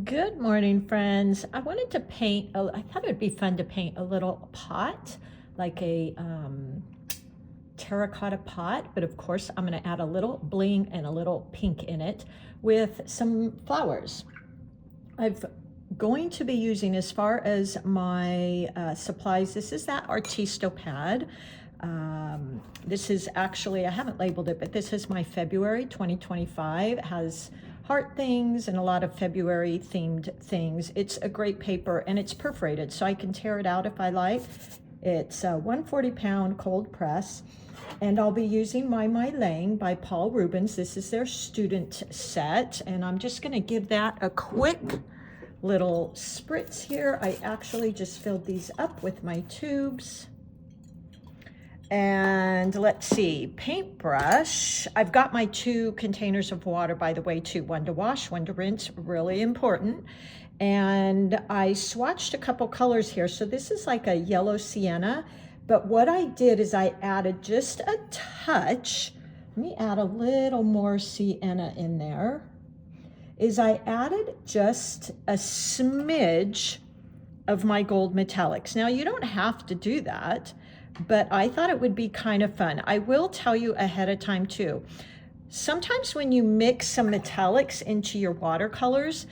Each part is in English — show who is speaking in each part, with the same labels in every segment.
Speaker 1: Good morning, friends. I wanted to paint, I thought it would be fun to paint a little pot, like a terracotta pot, but of course I'm going to add a little bling and a little pink in it with some flowers. I'm going to be using, as far as my supplies, this is that Artisto pad. This is actually, I haven't labeled it, but this is my February 2025. It has heart things and a lot of February themed things. It's a great paper and it's perforated, so I can tear it out if I like. It's a 140-pound cold press, and I'll be using my Lane by Paul Rubens. This is their student set, and I'm just gonna give that a quick little spritz here. I actually just filled these up with my tubes. And let's see, paintbrush. I've got my 2 containers of water, by the way, too. One to wash, one to rinse, really important. And I swatched a couple colors here. So this is like a yellow sienna, but what I did is I added just a touch. Let me add a little more sienna in there. Is I added just a smidge of my gold metallics. Now, you don't have to do that, but I thought it would be kind of fun. I will tell you ahead of time too, sometimes when you mix some metallics into your watercolors,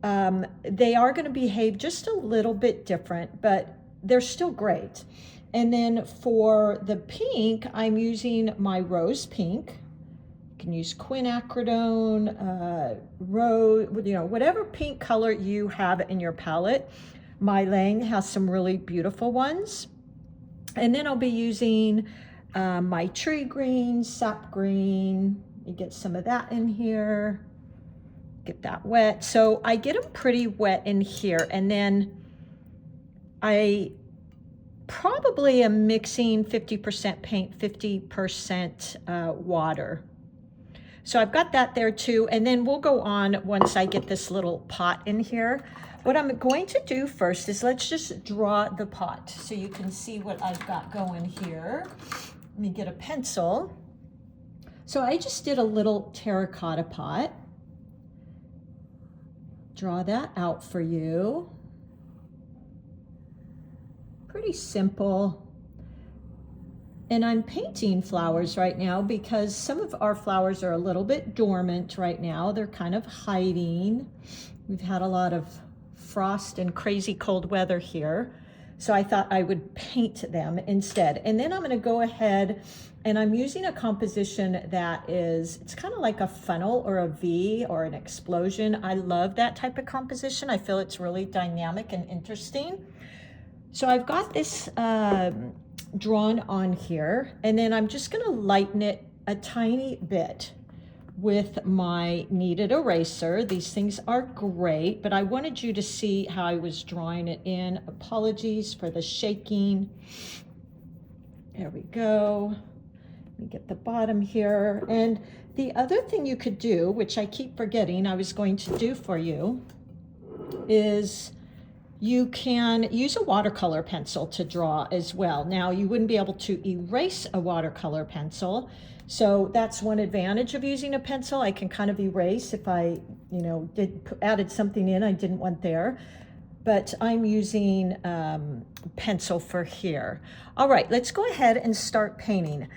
Speaker 1: they are going to behave just a little bit different, but they're still great. And then for the pink, I'm using my rose pink. You can use quinacridone, rose, whatever pink color you have in your palette. My Lang has some really beautiful ones. And then I'll be using my tree green, sap green. You get some of that in here. Get that wet. So I get them pretty wet in here. And then I probably am mixing 50% paint, 50% water. So I've got that there too. And then we'll go on once I get this little pot in here. What I'm going to do first is let's just draw the pot so you can see what I've got going here. Let me get a pencil. So I just did a little terracotta pot. Draw that out for you. Pretty simple. And I'm painting flowers right now because some of our flowers are a little bit dormant right now. They're kind of hiding. We've had a lot of frost and crazy cold weather here, so I thought I would paint them instead. And then I'm going to go ahead and I'm using a composition that is, it's kind of like a funnel or a V or an explosion. I love that type of composition. I feel it's really dynamic and interesting. So I've got this drawn on here, and then I'm just going to lighten it a tiny bit with my kneaded eraser. These things are great, but I wanted you to see how I was drawing it in. Apologies for the shaking. There we go. Let me get the bottom here. And the other thing you could do, which I keep forgetting I was going to do for you, is you can use a watercolor pencil to draw as well. Now, you wouldn't be able to erase a watercolor pencil, so that's one advantage of using a pencil. I can kind of erase if I, added something in I didn't want there. But I'm using pencil for here. All right, let's go ahead and start painting.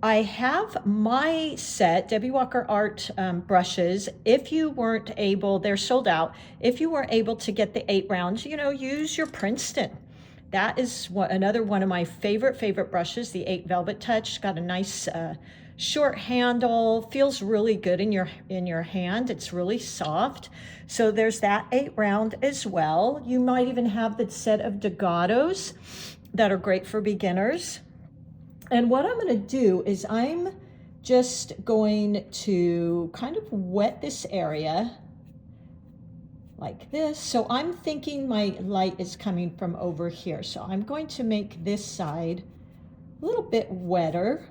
Speaker 1: I have my set, Debbie Walker Art brushes. If you weren't able, they're sold out. If you weren't able to get the 8 rounds, use your Princeton. That is another one of my favorite brushes, the 8 Velvet Touch. It's got a nice short handle, feels really good in your hand. It's really soft. So there's that 8 round as well. You might even have the set of Dagatos that are great for beginners. And what I'm going to do is I'm just going to kind of wet this area like this. So I'm thinking my light is coming from over here. So I'm going to make this side a little bit wetter.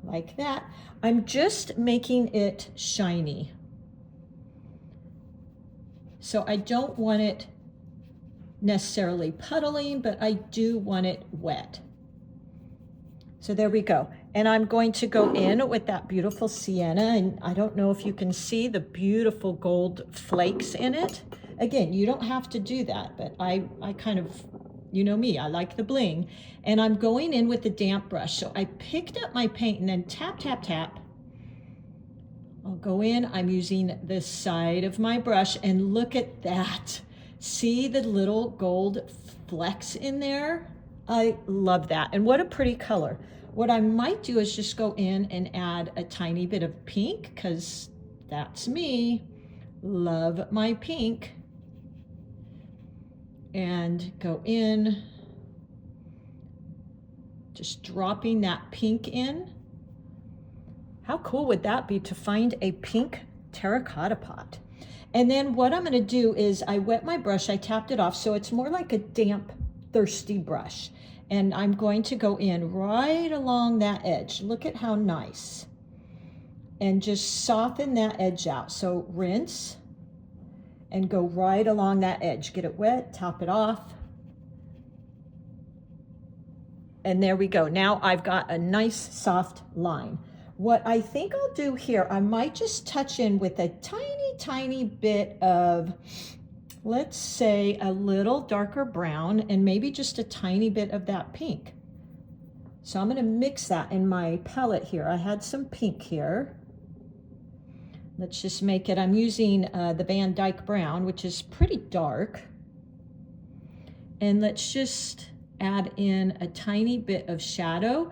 Speaker 1: Like that. I'm just making it shiny. So I don't want it necessarily puddling, but I do want it wet. So there we go. And I'm going to go in with that beautiful sienna, and I don't know if you can see the beautiful gold flakes in it. Again, you don't have to do that, but I kind of, you know me, I like the bling. And I'm going in with the damp brush. So I picked up my paint and then tap, tap, tap. I'll go in, I'm using the side of my brush, and look at that. See the little gold flecks in there? I love that. And what a pretty color. What I might do is just go in and add a tiny bit of pink, because that's me. Love my pink. And go in, just dropping that pink in. How cool would that be to find a pink terracotta pot? And then what I'm gonna do is I wet my brush, I tapped it off, so it's more like a damp, thirsty brush. And I'm going to go in right along that edge. Look at how nice. And just soften that edge out. So rinse and go right along that edge. Get it wet, top it off. And there we go. Now I've got a nice soft line. What I think I'll do here, I might just touch in with a tiny, tiny bit of, let's say, a little darker brown, and maybe just a tiny bit of that pink. So I'm going to mix that in my palette here. I had some pink here. Let's just make it, I'm using the Van Dyke brown, which is pretty dark. And let's just add in a tiny bit of shadow.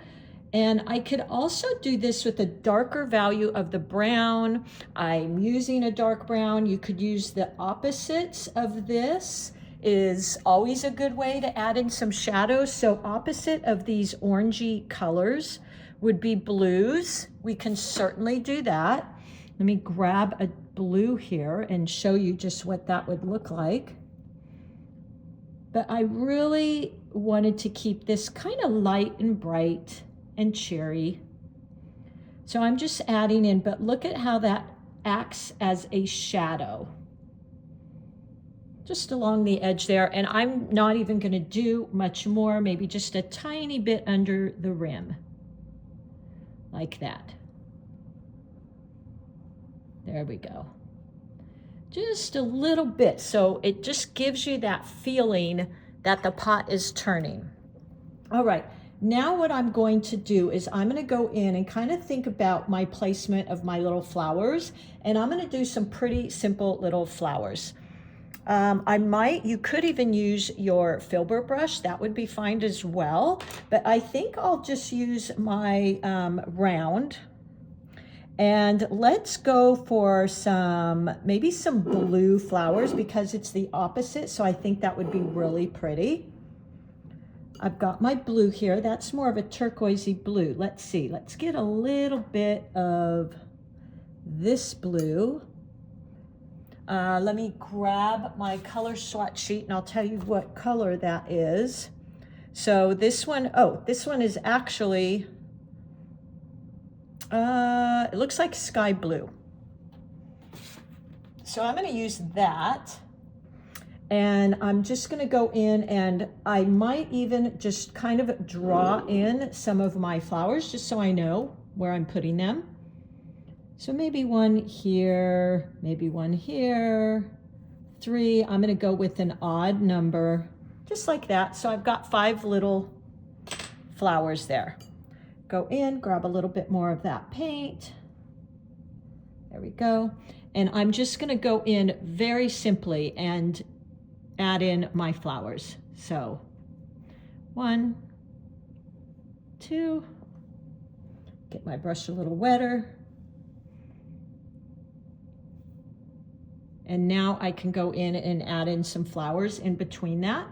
Speaker 1: And I could also do this with a darker value of the brown. I'm using a dark brown. You could use the opposites of this, is always a good way to add in some shadows. So opposite of these orangey colors would be blues. We can certainly do that. Let me grab a blue here and show you just what that would look like. But I really wanted to keep this kind of light and bright and cherry. So I'm just adding in, but look at how that acts as a shadow. Just along the edge there, and I'm not even gonna do much more, maybe just a tiny bit under the rim, like that. There we go. Just a little bit, so it just gives you that feeling that the pot is turning. All right. Now what I'm going to do is I'm going to go in and kind of think about my placement of my little flowers, and I'm going to do some pretty simple little flowers. You could even use your filbert brush, that would be fine as well, but I think I'll just use my round, and let's go for maybe some blue flowers, because it's the opposite, so I think that would be really pretty. I've got my blue here. That's more of a turquoisey blue. Let's see. Let's get a little bit of this blue. Let me grab my color swatch sheet and I'll tell you what color that is. So this one, this one is actually, it looks like sky blue. So I'm going to use that. And I'm just going to go in, and I might even just kind of draw in some of my flowers just so I know where I'm putting them. So maybe one here, maybe one here, 3. I'm going to go with an odd number, just like that. So I've got 5 little flowers there. Go in, grab a little bit more of that paint. There we go. And I'm just going to go in very simply and add in my flowers. So 1, 2, get my brush a little wetter. And now I can go in and add in some flowers in between that.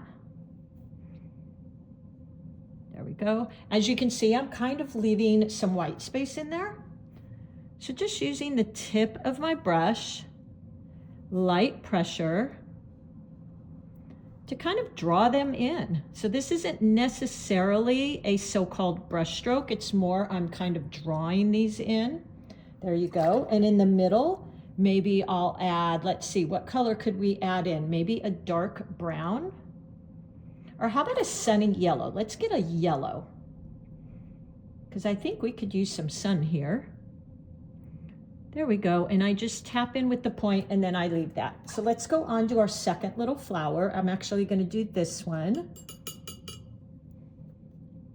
Speaker 1: There we go. As you can see, I'm kind of leaving some white space in there. So just using the tip of my brush, light pressure, to kind of draw them in. So this isn't necessarily a so-called brush stroke. It's more I'm kind of drawing these in. There you go. And in the middle, maybe I'll add, let's see, what color could we add in? Maybe a dark brown? Or how about a sunny yellow? Let's get a yellow, because I think we could use some sun here. There we go, and I just tap in with the point and then I leave that. So let's go on to our second little flower. I'm actually going to do this one.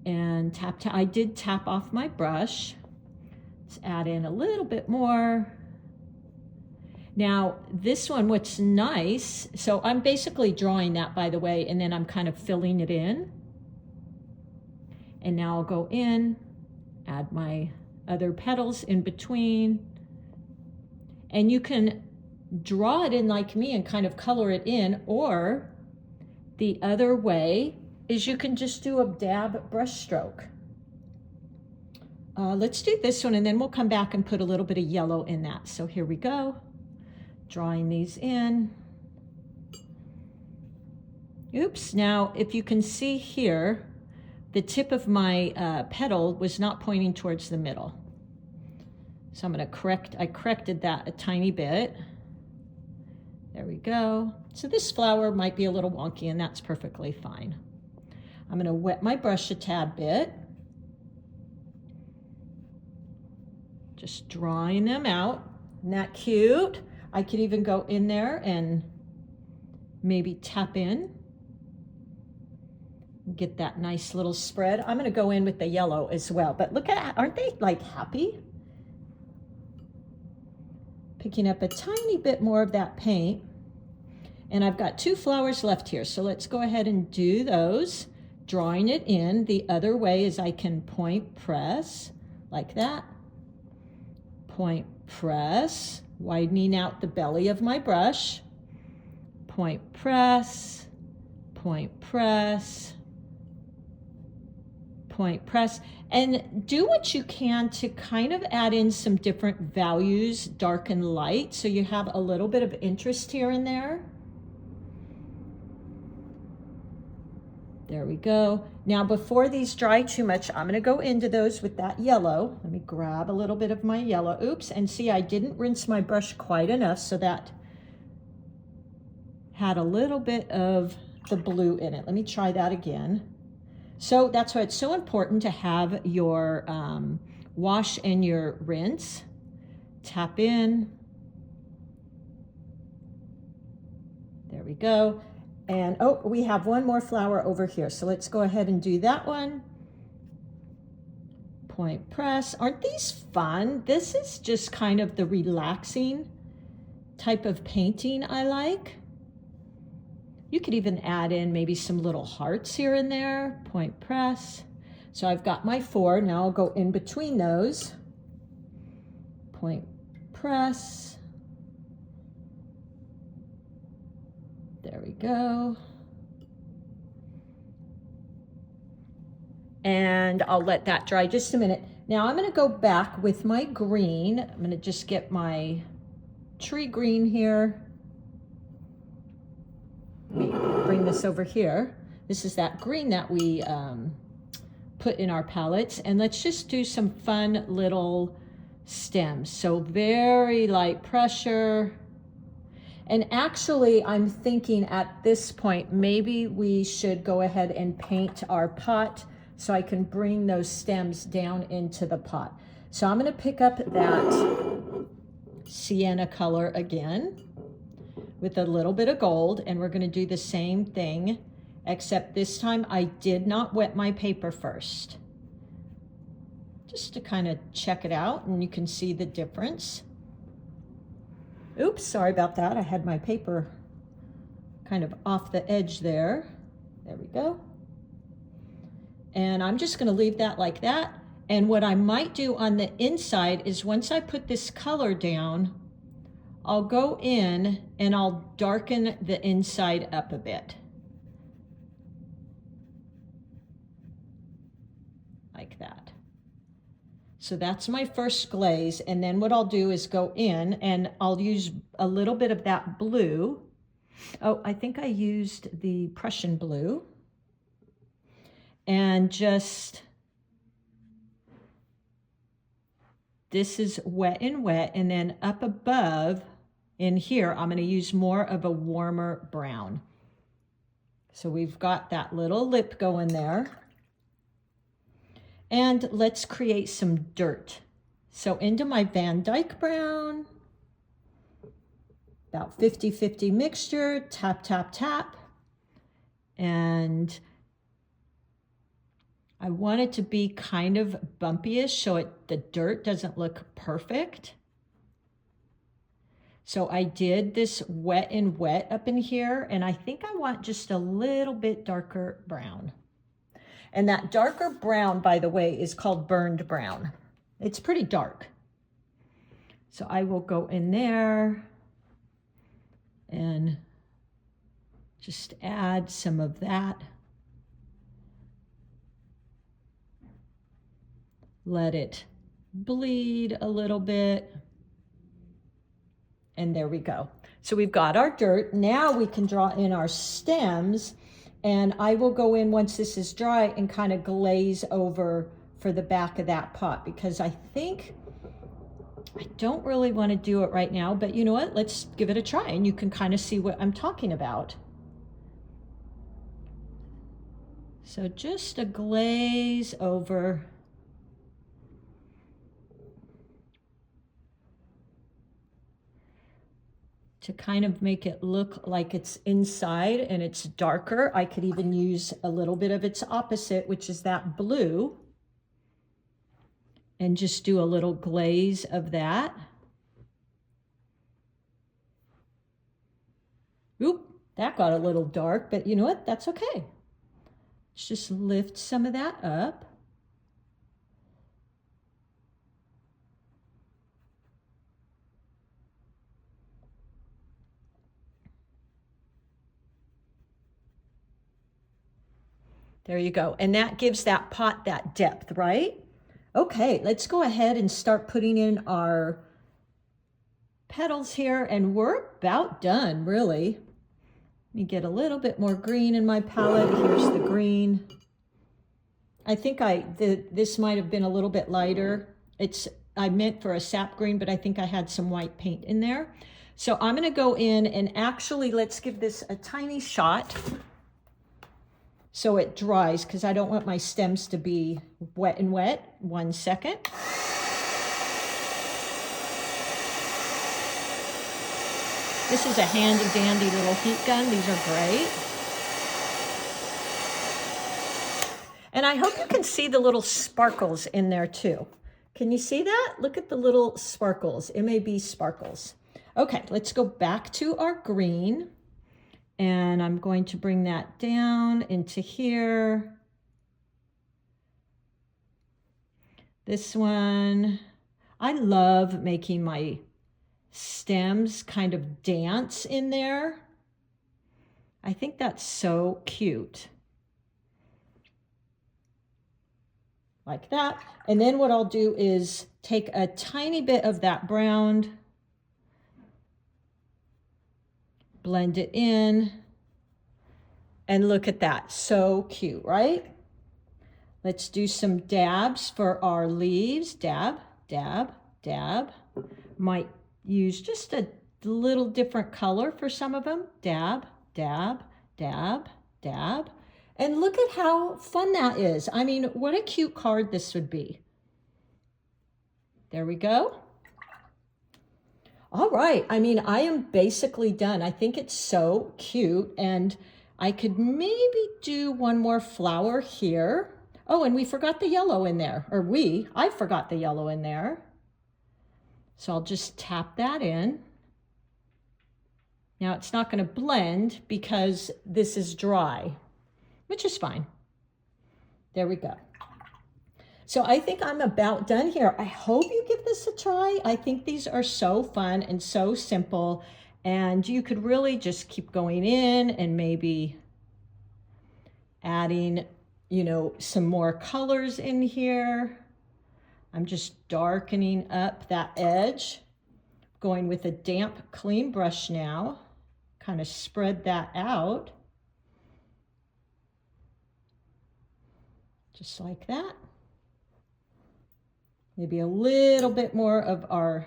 Speaker 1: And I did tap off my brush. Let's add in a little bit more. Now this one, what's nice, so I'm basically drawing that, by the way, and then I'm kind of filling it in. And now I'll go in, add my other petals in between. And you can draw it in like me and kind of color it in, or the other way is you can just do a dab brush stroke. Let's do this one and then we'll come back and put a little bit of yellow in that. So here we go, drawing these in. Oops, now if you can see here, the tip of my petal was not pointing towards the middle. So I'm going to I corrected that a tiny bit. There we go. So this flower might be a little wonky and that's perfectly fine. I'm going to wet my brush a tad bit. Just drawing them out. Isn't that cute? I could even go in there and maybe tap in. Get that nice little spread. I'm going to go in with the yellow as well. But look at, aren't they like happy? Picking up a tiny bit more of that paint. And I've got 2 flowers left here. So let's go ahead and do those. Drawing it in. The other way is I can point press like that. Point press. Widening out the belly of my brush. Point press. Point press. Point press, and do what you can to kind of add in some different values, dark and light, so you have a little bit of interest here and there. There we go. Now before these dry too much, I'm going to go into those with that yellow. Let me grab a little bit of my yellow. Oops, and see, I didn't rinse my brush quite enough, so that had a little bit of the blue in it. Let me try that again. So that's why it's so important to have your wash and your rinse. Tap in. There we go. And oh, we have one more flower over here. So let's go ahead and do that one. Point press. Aren't these fun? This is just kind of the relaxing type of painting I like. You could even add in maybe some little hearts here and there. Point press. So I've got my 4. Now I'll go in between those. Point press. There we go. And I'll let that dry just a minute. Now I'm going to go back with my green. I'm going to just get my tree green here. Let me bring this over here. This is that green that we put in our palettes. And let's just do some fun little stems. So very light pressure. And actually, I'm thinking at this point, maybe we should go ahead and paint our pot so I can bring those stems down into the pot. So I'm going to pick up that sienna color again with a little bit of gold, and we're going to do the same thing, except this time I did not wet my paper first. Just to kind of check it out, and you can see the difference. Oops, sorry about that. I had my paper kind of off the edge there. There we go. And I'm just going to leave that like that. And what I might do on the inside is once I put this color down, I'll go in and I'll darken the inside up a bit. Like that. So that's my first glaze. And then what I'll do is go in and I'll use a little bit of that blue. Oh, I think I used the Prussian blue. And just, this is wet and wet. And then up above in here, I'm going to use more of a warmer brown. So we've got that little lip going there. And let's create some dirt. So into my Van Dyke brown, about 50-50 mixture, tap, tap, tap. And I want it to be kind of bumpyish so the dirt doesn't look perfect. So I did this wet and wet up in here, and I think I want just a little bit darker brown. And that darker brown, by the way, is called burned brown. It's pretty dark. So I will go in there and just add some of that. Let it bleed a little bit. And there we go. So we've got our dirt. Now we can draw in our stems, and I will go in once this is dry and kind of glaze over for the back of that pot, because I think I don't really want to do it right now, but you know what? Let's give it a try and you can kind of see what I'm talking about. So just a glaze over. To kind of make it look like it's inside and it's darker. I could even use a little bit of its opposite, which is that blue, and just do a little glaze of that. Oop, that got a little dark, but you know what? That's okay. Let's just lift some of that up. There you go. And that gives that pot that depth, right? Okay, let's go ahead and start putting in our petals here, and we're about done, really. Let me get a little bit more green in my palette. Here's the green. I think this might have been a little bit lighter. I meant for a sap green, but I think I had some white paint in there. So I'm going to go in and actually let's give this a tiny shot so it dries, because I don't want my stems to be wet and wet. 1 second. This is a handy dandy little heat gun. These are great. And I hope you can see the little sparkles in there too. Can you see that? Look at the little sparkles, MAB sparkles. Okay, let's go back to our green. And I'm going to bring that down into here. This one, I love making my stems kind of dance in there. I think that's so cute. Like that. And then what I'll do is take a tiny bit of that brown, blend it in, and look at that. So cute, right? Let's do some dabs for our leaves. Dab, dab, dab. Might use just a little different color for some of them. Dab, dab, dab, dab. And look at how fun that is. I mean, what a cute card this would be. There we go. All right, I mean, I am basically done. I think it's so cute, and I could maybe do one more flower here. Oh, and we forgot the yellow in there, or I forgot the yellow in there. So I'll just tap that in. Now it's not gonna blend because this is dry, which is fine. There we go. So I think I'm about done here. I hope you give this a try. I think these are so fun and so simple, and you could really just keep going in and maybe adding, you know, some more colors in here. I'm just darkening up that edge, going with a damp, clean brush now, kind of spread that out. Just like that. Maybe a little bit more of our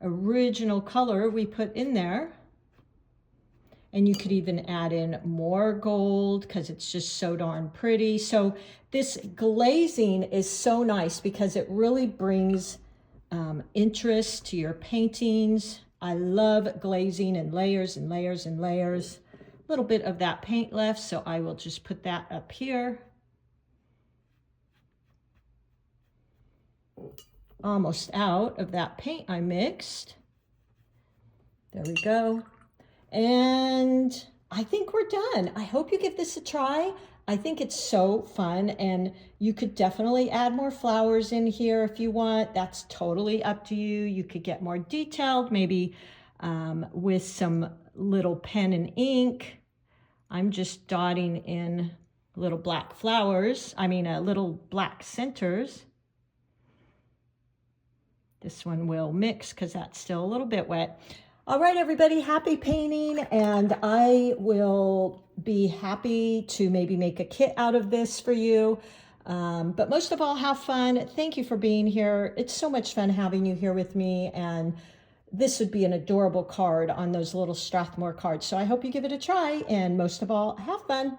Speaker 1: original color we put in there. And you could even add in more gold because it's just so darn pretty. So this glazing is so nice because it really brings interest to your paintings. I love glazing and layers and layers and layers. A little bit of that paint left, so I will just put that up here. Almost out of that paint I mixed. There we go. And I think we're done. I hope you give this a try. I think it's so fun, and you could definitely add more flowers in here if you want. That's totally up to you. You could get more detailed, maybe with some little pen and ink. I'm just dotting in little black flowers. Little black centers. This one will mix because that's still a little bit wet. All right, everybody, happy painting, and I will be happy to maybe make a kit out of this for you. But most of all, have fun. Thank you for being here. It's so much fun having you here with me, and this would be an adorable card on those little Strathmore cards. So I hope you give it a try, and most of all, have fun.